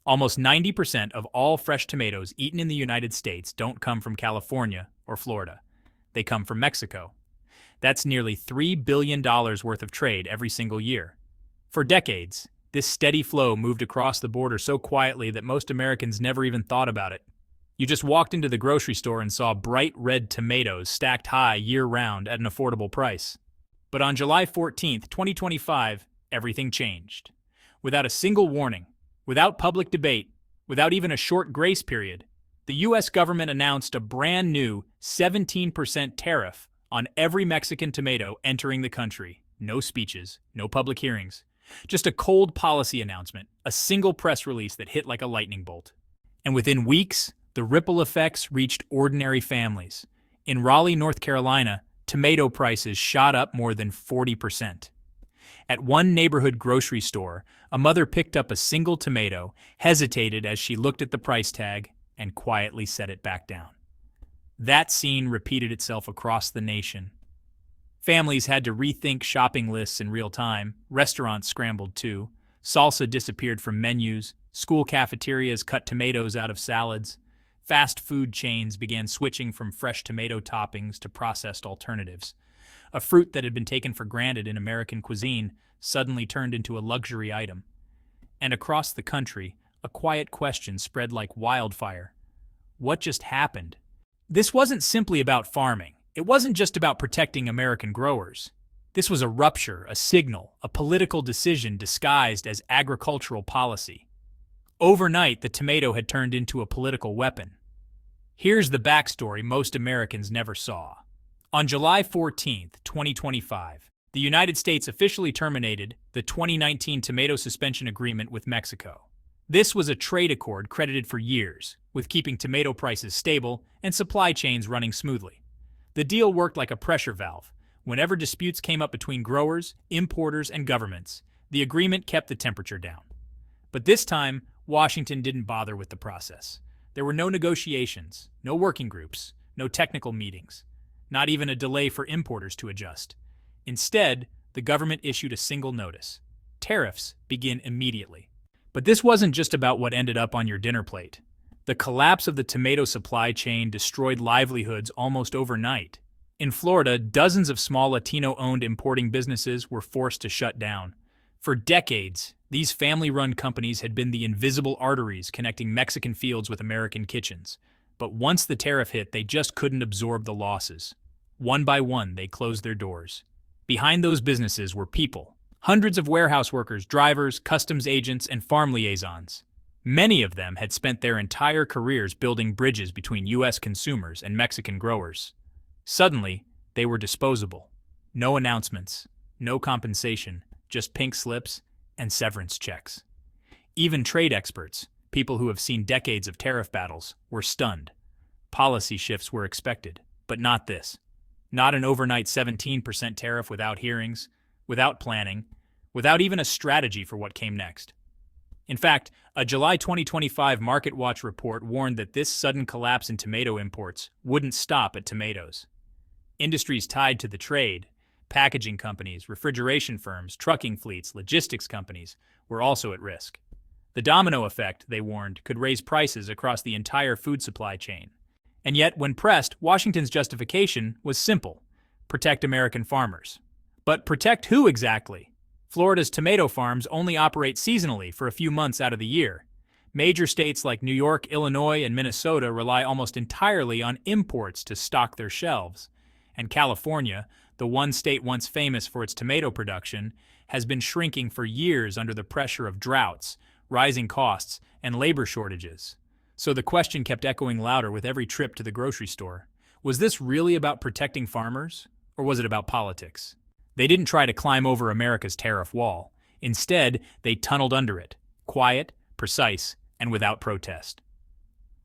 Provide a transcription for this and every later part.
Almost 90% of all fresh tomatoes eaten in the United States don't come from California or Florida. They come from Mexico. That's nearly $3 billion worth of trade every single year. For decades, this steady flow moved across the border so quietly that most Americans never even thought about it. You just walked into the grocery store and saw bright red tomatoes stacked high year-round at an affordable price. But on July 14th, 2025, everything changed. Without a single warning, without public debate, without even a short grace period, the U.S. government announced a brand new 17% tariff on every Mexican tomato entering the country. No speeches, no public hearings. Just a cold policy announcement, a single press release that hit like a lightning bolt. And within weeks, the ripple effects reached ordinary families. In Raleigh, North Carolina, tomato prices shot up more than 40%. At one neighborhood grocery store, a mother picked up a single tomato, hesitated as she looked at the price tag, and quietly set it back down. That scene repeated itself across the nation. Families had to rethink shopping lists in real time, restaurants scrambled too, salsa disappeared from menus, school cafeterias cut tomatoes out of salads, fast food chains began switching from fresh tomato toppings to processed alternatives. A fruit that had been taken for granted in American cuisine suddenly turned into a luxury item. And across the country, a quiet question spread like wildfire. What just happened? This wasn't simply about farming. It wasn't just about protecting American growers. This was a rupture, a signal, a political decision disguised as agricultural policy. Overnight, the tomato had turned into a political weapon. Here's the backstory most Americans never saw. On July 14th, 2025, the United States officially terminated the 2019 Tomato Suspension Agreement with Mexico. This was a trade accord credited for years, with keeping tomato prices stable and supply chains running smoothly. The deal worked like a pressure valve. Whenever disputes came up between growers, importers, and governments, the agreement kept the temperature down. But this time, Washington didn't bother with the process. There were no negotiations, no working groups, no technical meetings, not even a delay for importers to adjust. Instead, the government issued a single notice. Tariffs begin immediately. But this wasn't just about what ended up on your dinner plate. The collapse of the tomato supply chain destroyed livelihoods almost overnight. In Florida, dozens of small Latino-owned importing businesses were forced to shut down. For decades, these family-run companies had been the invisible arteries connecting Mexican fields with American kitchens. But once the tariff hit, they just couldn't absorb the losses. One by one, they closed their doors. Behind those businesses were people. Hundreds of warehouse workers, drivers, customs agents, and farm liaisons. Many of them had spent their entire careers building bridges between U.S. consumers and Mexican growers. Suddenly, they were disposable. No announcements, no compensation, just pink slips and severance checks. Even trade experts, people who have seen decades of tariff battles, were stunned. Policy shifts were expected, but not this. Not an overnight 17% tariff without hearings, without planning, without even a strategy for what came next. In fact, a July 2025 MarketWatch report warned that this sudden collapse in tomato imports wouldn't stop at tomatoes. Industries tied to the trade, packaging companies, refrigeration firms, trucking fleets, logistics companies, were also at risk. The domino effect, they warned, could raise prices across the entire food supply chain. And yet, when pressed, Washington's justification was simple: protect American farmers. But protect who exactly? Florida's tomato farms only operate seasonally for a few months out of the year. Major states like New York, Illinois, and Minnesota rely almost entirely on imports to stock their shelves. And California, the one state once famous for its tomato production, has been shrinking for years under the pressure of droughts, rising costs, and labor shortages. So the question kept echoing louder with every trip to the grocery store. Was this really about protecting farmers, or was it about politics? They didn't try to climb over America's tariff wall. Instead, they tunneled under it, quiet, precise, and without protest.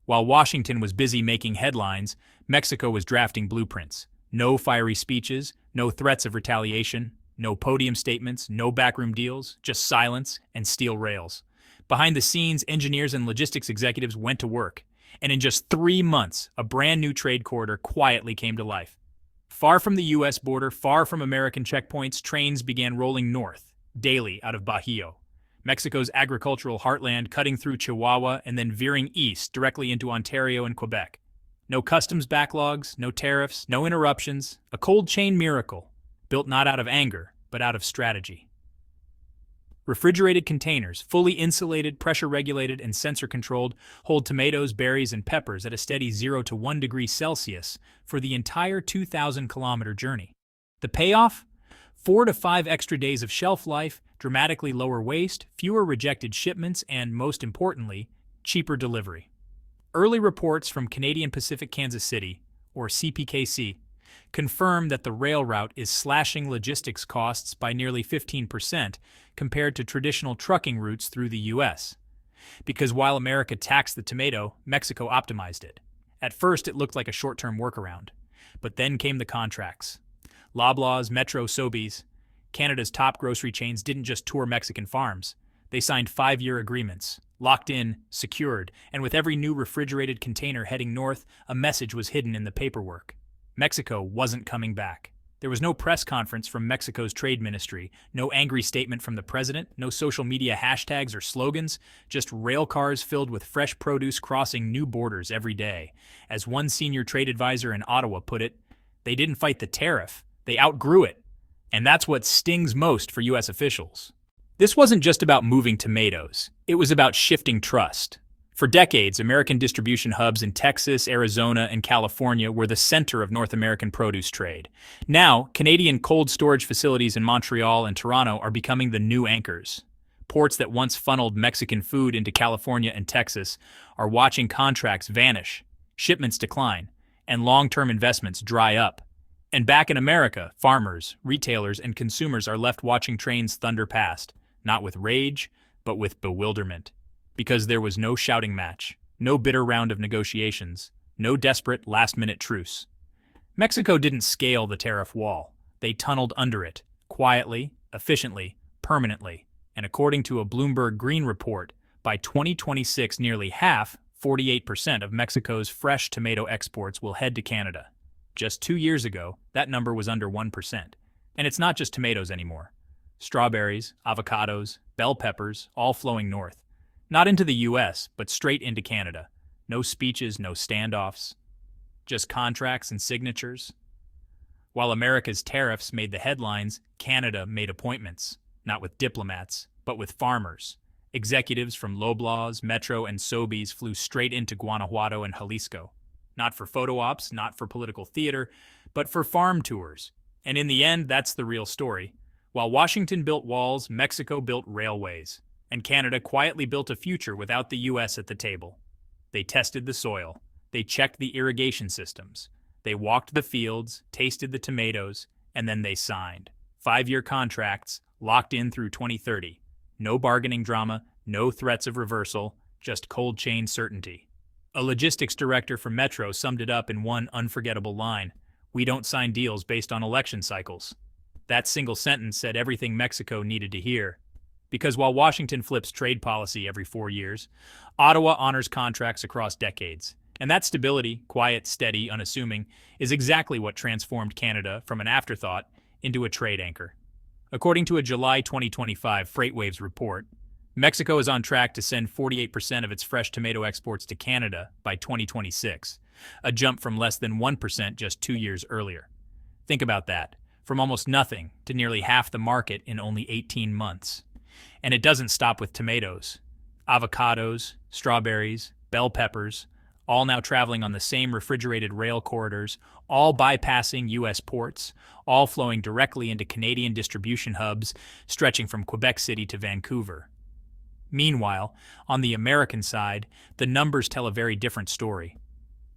While Washington was busy making headlines, Mexico was drafting blueprints. No fiery speeches, no threats of retaliation, no podium statements, no backroom deals, just silence and steel rails. Behind the scenes, engineers and logistics executives went to work, and in just 3 months, a brand new trade corridor quietly came to life. Far from the U.S. border, far from American checkpoints, trains began rolling north, daily out of Bajío. Mexico's agricultural heartland, cutting through Chihuahua and then veering east directly into Ontario and Quebec. No customs backlogs, no tariffs, no interruptions, a cold chain miracle, built not out of anger, but out of strategy. Refrigerated containers, fully insulated, pressure-regulated, and sensor-controlled, hold tomatoes, berries, and peppers at a steady 0 to 1 degree Celsius for the entire 2,000-kilometer journey. The payoff? 4 to 5 extra days of shelf life, dramatically lower waste, fewer rejected shipments, and, most importantly, cheaper delivery. Early reports from Canadian Pacific Kansas City, or CPKC, confirm that the rail route is slashing logistics costs by nearly 15% compared to traditional trucking routes through the U.S. Because while America taxed the tomato, Mexico optimized it. At first, it looked like a short-term workaround. But then came the contracts. Loblaws, Metro, Sobeys, Canada's top grocery chains didn't just tour Mexican farms. They signed 5-year agreements, locked in, secured, and with every new refrigerated container heading north, a message was hidden in the paperwork. Mexico wasn't coming back. There was no press conference from Mexico's trade ministry, no angry statement from the president, no social media hashtags or slogans, just rail cars filled with fresh produce crossing new borders every day. As one senior trade advisor in Ottawa put it, they didn't fight the tariff, they outgrew it. And that's what stings most for U.S. officials. This wasn't just about moving tomatoes. It was about shifting trust. For decades, American distribution hubs in Texas, Arizona, and California were the center of North American produce trade. Now, Canadian cold storage facilities in Montreal and Toronto are becoming the new anchors. Ports that once funneled Mexican food into California and Texas are watching contracts vanish, shipments decline, and long-term investments dry up. And back in America, farmers, retailers, and consumers are left watching trains thunder past, not with rage, but with bewilderment. Because there was no shouting match, no bitter round of negotiations, no desperate last-minute truce. Mexico didn't scale the tariff wall. They tunneled under it, quietly, efficiently, permanently. And according to a Bloomberg Green report, by 2026, nearly half, 48% of Mexico's fresh tomato exports will head to Canada. Just 2 years ago, that number was under 1%. And it's not just tomatoes anymore. Strawberries, avocados, bell peppers, all flowing north. Not into the U.S., but straight into Canada. No speeches, no standoffs. Just contracts and signatures. While America's tariffs made the headlines, Canada made appointments. Not with diplomats, but with farmers. Executives from Loblaws, Metro, and Sobeys flew straight into Guanajuato and Jalisco. Not for photo ops, not for political theater, but for farm tours. And in the end, that's the real story. While Washington built walls, Mexico built railways. And Canada quietly built a future without the U.S. at the table. They tested the soil. They checked the irrigation systems. They walked the fields, tasted the tomatoes, and then they signed. 5-year contracts, locked in through 2030. No bargaining drama, no threats of reversal, just cold chain certainty. A logistics director for Metro summed it up in one unforgettable line: "We don't sign deals based on election cycles." That single sentence said everything Mexico needed to hear. Because while Washington flips trade policy every 4 years, Ottawa honors contracts across decades. And that stability, quiet, steady, unassuming, is exactly what transformed Canada from an afterthought into a trade anchor. According to a July 2025 FreightWaves report, Mexico is on track to send 48% of its fresh tomato exports to Canada by 2026, a jump from less than 1% just 2 years earlier. Think about that, from almost nothing to nearly half the market in only 18 months. And it doesn't stop with tomatoes. Avocados, strawberries, bell peppers, all now traveling on the same refrigerated rail corridors, all bypassing U.S. ports, all flowing directly into Canadian distribution hubs, stretching from Quebec City to Vancouver. Meanwhile, on the American side, the numbers tell a very different story.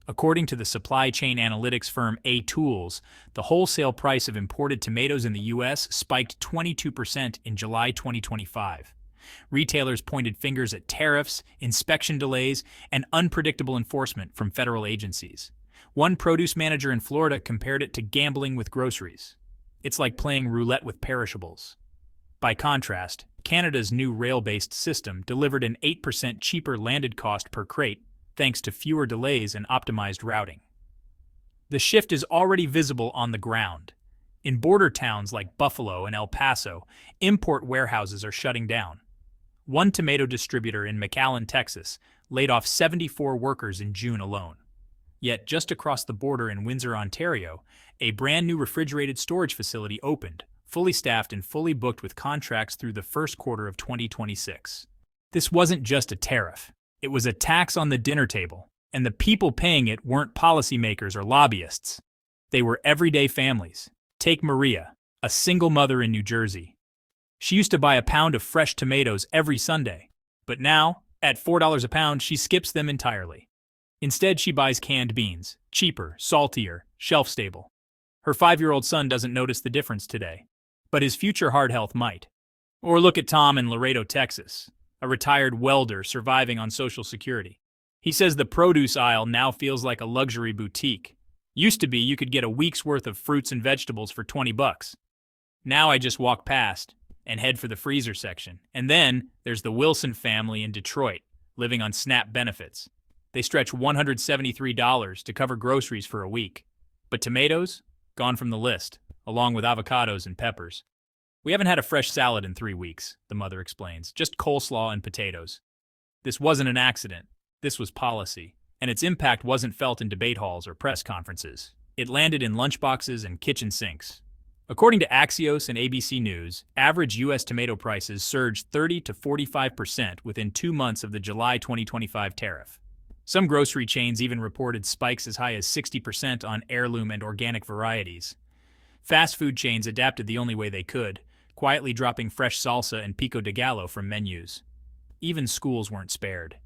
According to the supply chain analytics firm A-Tools, the wholesale price of imported tomatoes in the U.S. spiked 22% in July 2025. Retailers pointed fingers at tariffs, inspection delays, and unpredictable enforcement from federal agencies. One produce manager in Florida compared it to gambling with groceries. It's like playing roulette with perishables. By contrast, Canada's new rail-based system delivered an 8% cheaper landed cost per crate, thanks to fewer delays and optimized routing. The shift is already visible on the ground. In border towns like Buffalo and El Paso, import warehouses are shutting down. One tomato distributor in McAllen, Texas, laid off 74 workers in June alone. Yet, just across the border in Windsor, Ontario, a brand new refrigerated storage facility opened, fully staffed and fully booked with contracts through the first quarter of 2026. This wasn't just a tariff. It was a tax on the dinner table, and the people paying it weren't policymakers or lobbyists. They were everyday families. Take Maria, a single mother in New Jersey. She used to buy a pound of fresh tomatoes every Sunday, but now, at $4 a pound, she skips them entirely. Instead, she buys canned beans, cheaper, saltier, shelf-stable. Her 5-year-old son doesn't notice the difference today, but his future heart health might. Or look at Tom in Laredo, Texas, a retired welder surviving on Social Security. He says the produce aisle now feels like a luxury boutique. Used to be you could get a week's worth of fruits and vegetables for $20. Now I just walk past and head for the freezer section. And then there's the Wilson family in Detroit, living on SNAP benefits. They stretch $173 to cover groceries for a week. But tomatoes? Gone from the list, along with avocados and peppers. We haven't had a fresh salad in 3 weeks, the mother explains, just coleslaw and potatoes. This wasn't an accident. This was policy, and its impact wasn't felt in debate halls or press conferences. It landed in lunchboxes and kitchen sinks. According to Axios and ABC News, average U.S. tomato prices surged 30 to 45% within 2 months of the July 2025 tariff. Some grocery chains even reported spikes as high as 60% on heirloom and organic varieties. Fast food chains adapted the only way they could, quietly dropping fresh salsa and pico de gallo from menus. Even schools weren't spared.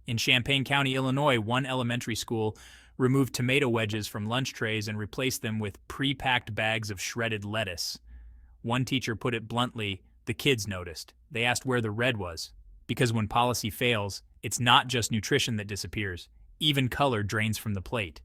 In Champaign County, Illinois, one elementary school removed tomato wedges from lunch trays and replaced them with pre-packed bags of shredded lettuce. One teacher put it bluntly, the kids noticed. They asked where the red was. Because when policy fails, it's not just nutrition that disappears. Even color drains from the plate.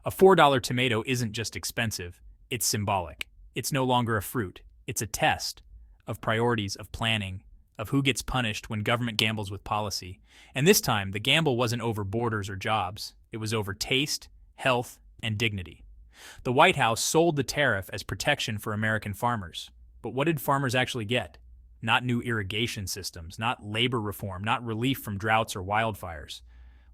A $4 tomato isn't just expensive. It's symbolic. It's no longer a fruit. It's a test of priorities, of planning, of who gets punished when government gambles with policy. And this time, the gamble wasn't over borders or jobs. It was over taste, health, and dignity. The White House sold the tariff as protection for American farmers. But what did farmers actually get? Not new irrigation systems, not labor reform, not relief from droughts or wildfires.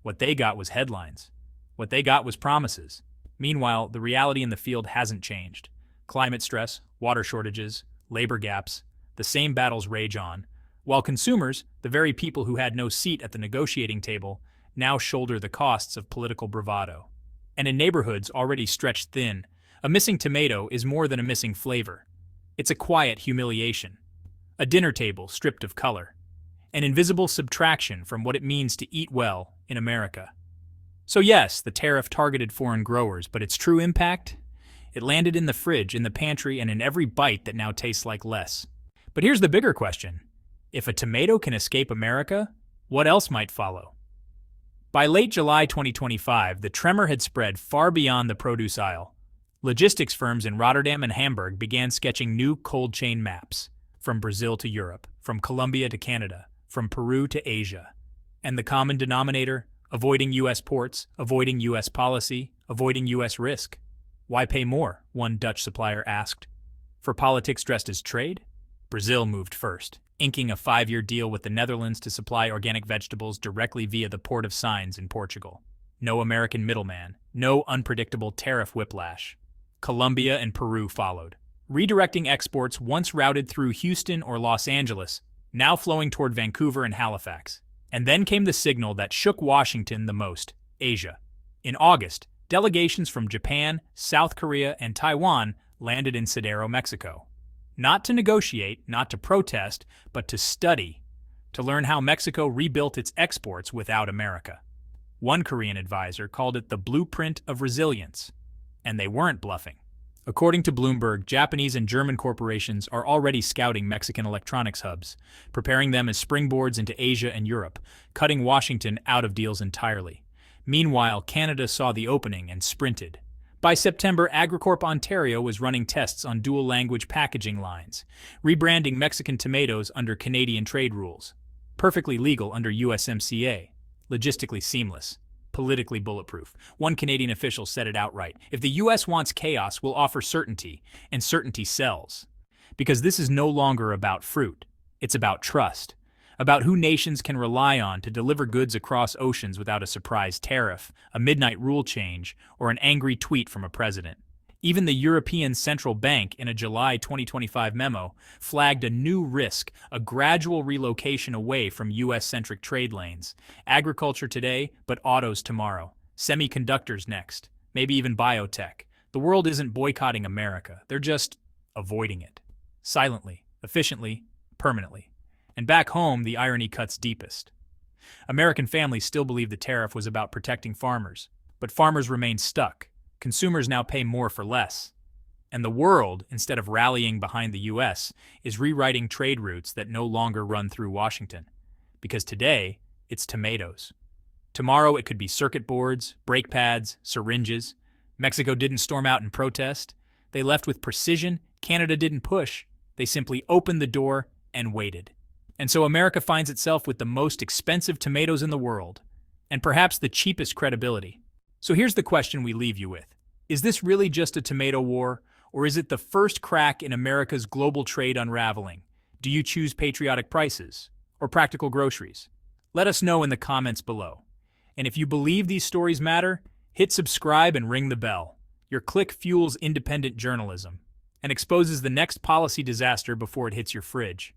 What they got was headlines. What they got was promises. Meanwhile, the reality in the field hasn't changed. Climate stress, water shortages, labor gaps, the same battles rage on, while consumers, the very people who had no seat at the negotiating table, now shoulder the costs of political bravado. And in neighborhoods already stretched thin, a missing tomato is more than a missing flavor. It's a quiet humiliation. A dinner table stripped of color. An invisible subtraction from what it means to eat well in America. So yes, the tariff targeted foreign growers, but its true impact? It landed in the fridge, in the pantry, and in every bite that now tastes like less. But here's the bigger question. If a tomato can escape America, what else might follow? By late July 2025, the tremor had spread far beyond the produce aisle. Logistics firms in Rotterdam and Hamburg began sketching new cold chain maps, from Brazil to Europe, from Colombia to Canada, from Peru to Asia. And the common denominator? Avoiding U.S. ports, avoiding U.S. policy, avoiding U.S. risk. Why pay more? One Dutch supplier asked. For politics dressed as trade? Brazil moved first, inking a 5-year deal with the Netherlands to supply organic vegetables directly via the Port of Signs in Portugal. No American middleman, no unpredictable tariff whiplash. Colombia and Peru followed, redirecting exports once routed through Houston or Los Angeles, now flowing toward Vancouver and Halifax. And then came the signal that shook Washington the most, Asia. In August, delegations from Japan, South Korea, and Taiwan landed in Cedaro, Mexico. Not to negotiate, not to protest, but to study, to learn how Mexico rebuilt its exports without America. One Korean advisor called it the blueprint of resilience, and they weren't bluffing. According to Bloomberg, Japanese and German corporations are already scouting Mexican electronics hubs, preparing them as springboards into Asia and Europe, cutting Washington out of deals entirely. Meanwhile, Canada saw the opening and sprinted. By September, Agricorp Ontario was running tests on dual-language packaging lines, rebranding Mexican tomatoes under Canadian trade rules. Perfectly legal under USMCA. Logistically seamless. Politically bulletproof. One Canadian official said it outright. If the U.S. wants chaos, we'll offer certainty, and certainty sells. Because this is no longer about fruit. It's about trust. about who nations can rely on to deliver goods across oceans without a surprise tariff, a midnight rule change, or an angry tweet from a president. Even the European Central Bank, in a July 2025 memo, flagged a new risk, a gradual relocation away from U.S.-centric trade lanes. Agriculture today, but autos tomorrow. Semiconductors next. Maybe even biotech. The world isn't boycotting America. They're just avoiding it. Silently, efficiently, permanently. And back home, the irony cuts deepest. American families still believe the tariff was about protecting farmers, but farmers remain stuck. Consumers now pay more for less. And the world, instead of rallying behind the U.S., is rewriting trade routes that no longer run through Washington. Because today, it's tomatoes. Tomorrow it could be circuit boards, brake pads, syringes. Mexico didn't storm out and protest. They left with precision. Canada didn't push. They simply opened the door and waited. And so America finds itself with the most expensive tomatoes in the world, and perhaps the cheapest credibility. So here's the question we leave you with. Is this really just a tomato war, or is it the first crack in America's global trade unraveling? Do you choose patriotic prices or practical groceries? Let us know in the comments below. And if you believe these stories matter, hit subscribe and ring the bell. Your click fuels independent journalism and exposes the next policy disaster before it hits your fridge.